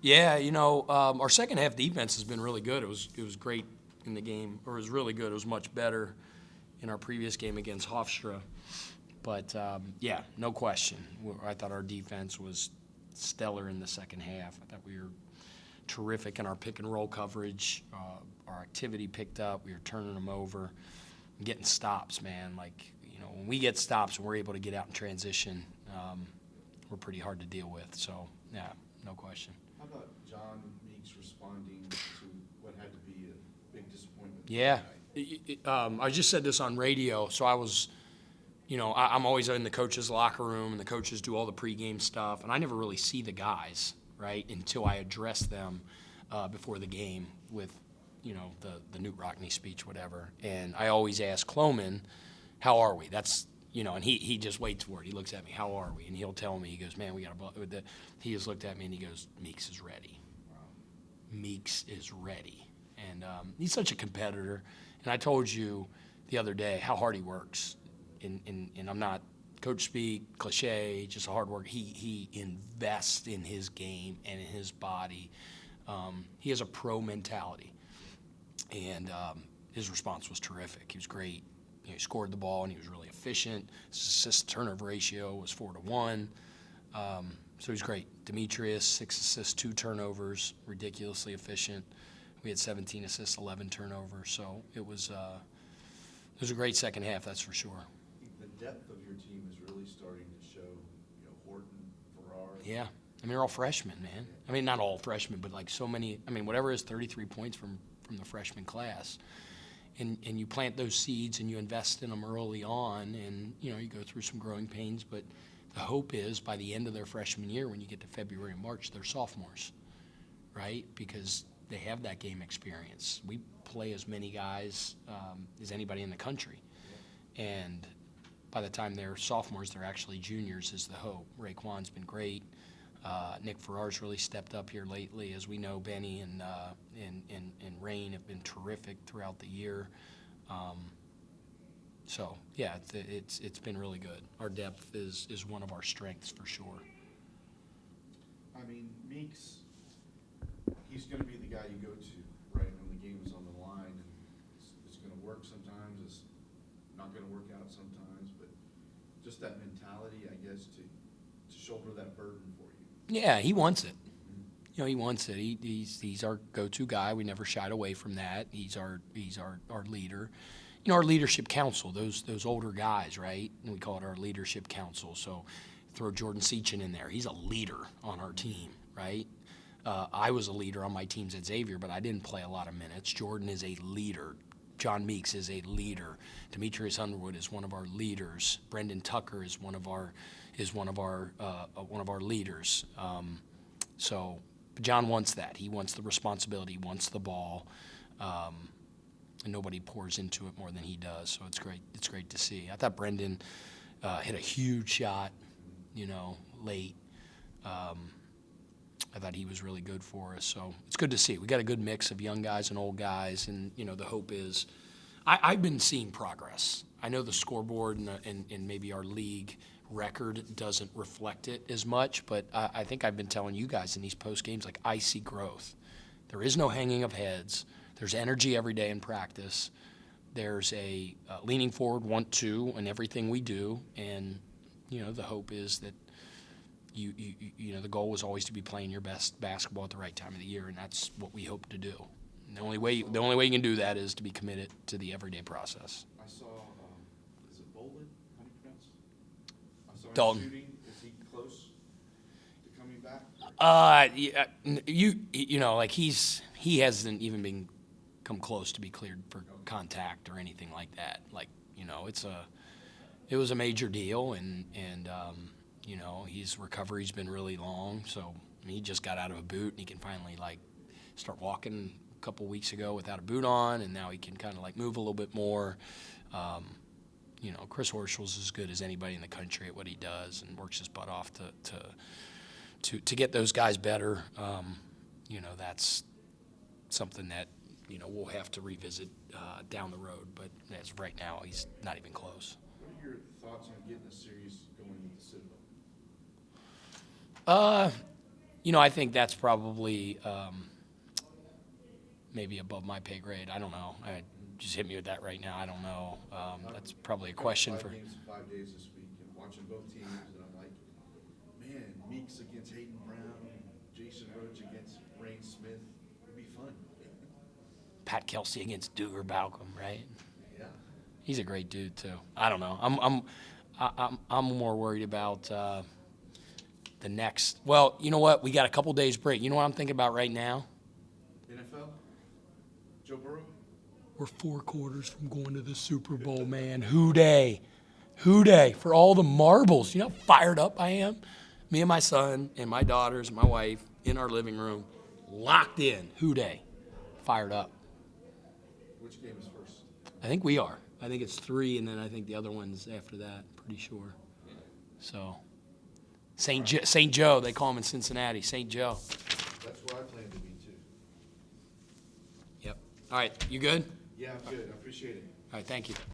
Yeah, our second half defense has been really good. It was great in the game, or it was really good. It was much better in our previous game against Hofstra. But yeah, no question. I thought our defense was stellar in the second half. I thought we were terrific in our pick and roll coverage. Our activity picked up. We were turning them over, and getting stops, man. Like, when we get stops and we're able to get out in transition, we're pretty hard to deal with. So, yeah, no question. How about John Meeks responding to what had to be a big disappointment? Yeah. I just said this on radio, so I was, I'm always in the coaches' locker room, and the coaches do all the pregame stuff, and I never really see the guys, right, until I address them before the game with, the Newt Rockney speech, whatever. And I always ask Cloman, how are we? That's, and he just waits for it. He looks at me, how are we? And he'll tell me, he goes, man, we got a he just looked at me and he goes, Meeks is ready. Wow. Meeks is ready. And he's such a competitor. And I told you the other day how hard he works. And I'm not coach speak, cliche, just a hard worker. He invests in his game and in his body. He has a pro mentality. And his response was terrific. He was great. He scored the ball and he was really efficient. His assist turnover ratio was 4-1. So he's great. Demetrius, 6 assists, 2 turnovers, ridiculously efficient. We had 17 assists, 11 turnovers. So it was a great second half, that's for sure. The depth of your team is really starting to show. Horton, Farrar. Yeah. They're all freshmen, man. I mean, not all freshmen, but like so many. I mean, whatever is 33 points from the freshman class. And you plant those seeds and you invest in them early on, and you go through some growing pains. But the hope is by the end of their freshman year, when you get to February and March, they're sophomores, right? Because they have that game experience. We play as many guys as anybody in the country, and by the time they're sophomores, they're actually juniors. Is the hope. Raekwon's been great. Nick Farrar's really stepped up here lately. As we know, Benny and Rain have been terrific throughout the year. So yeah, it's been really good. Our depth is one of our strengths for sure. I mean, Meeks, he's going to be the guy you go to, right, when the game is on the line. And it's going to work sometimes. It's not going to work out sometimes. But just that mentality, I guess, to shoulder that burden for you. Yeah, he wants it. He wants it. He's our go-to guy. We never shied away from that. He's our leader. Our leadership council, those older guys, right? And we call it our leadership council. So throw Jordan Seachin in there. He's a leader on our team, right? I was a leader on my teams at Xavier, but I didn't play a lot of minutes. Jordan is a leader. John Meeks is a leader. Demetrius Underwood is one of our leaders. Brendan Tucker is one of our leaders. So John wants that. He wants the responsibility. He wants the ball, and nobody pours into it more than he does. So it's great. It's great to see. I thought Brendan hit a huge shot, late. I thought he was really good for us. So it's good to see. We got a good mix of young guys and old guys, and the hope is, I've been seeing progress. I know the scoreboard and maybe our league record doesn't reflect it as much, but I think I've been telling you guys in these post games, like, I see growth. There is no hanging of heads. There's energy every day in practice. There's a leaning forward, want to, in everything we do, and the hope is that the goal was always to be playing your best basketball at the right time of the year, and that's what we hope to do. And the only way you can do that is to be committed to the everyday process. I saw, is it Bolden? How do you pronounce it? I saw him Dalton. shooting. Is he close to coming back? He hasn't even come close to be cleared for contact or anything like that. Like, it was a major deal, and his recovery's been really long. So he just got out of a boot, and he can finally start walking a couple weeks ago without a boot on, and now he can kind of move a little bit more. Chris Horschel's as good as anybody in the country at what he does, and works his butt off to get those guys better. That's something that we'll have to revisit down the road. But as of right now, he's not even close. What are your thoughts on getting a series going with the Citadel? I think that's probably maybe above my pay grade. I don't know. Just hit me with that right now. I don't know. That's probably a question I've for. got 5 games in 5 days this week and watching both teams, and I'm like, man, Meeks against Hayden Brown, Jason Roach against Rain Smith. It'd be fun. Pat Kelsey against Duger Balcom, right? Yeah. He's a great dude too. I don't know. I'm more worried about the next. Well, you know what? We got a couple days break. You know what I'm thinking about right now? NFL? Joe Burrow? We're 4 quarters from going to the Super Bowl, man. Who day? Who day for all the marbles. You know how fired up I am? Me and my son and my daughters and my wife in our living room, locked in. Who day? Fired up. Which game is first? I think we are. I think it's 3, and then I think the other one's after that. Pretty sure. So, St. Joe, they call him in Cincinnati. St. Joe. That's where I plan to be too. Yep. All right. You good? Yeah, I'm good. I appreciate it. All right. Thank you.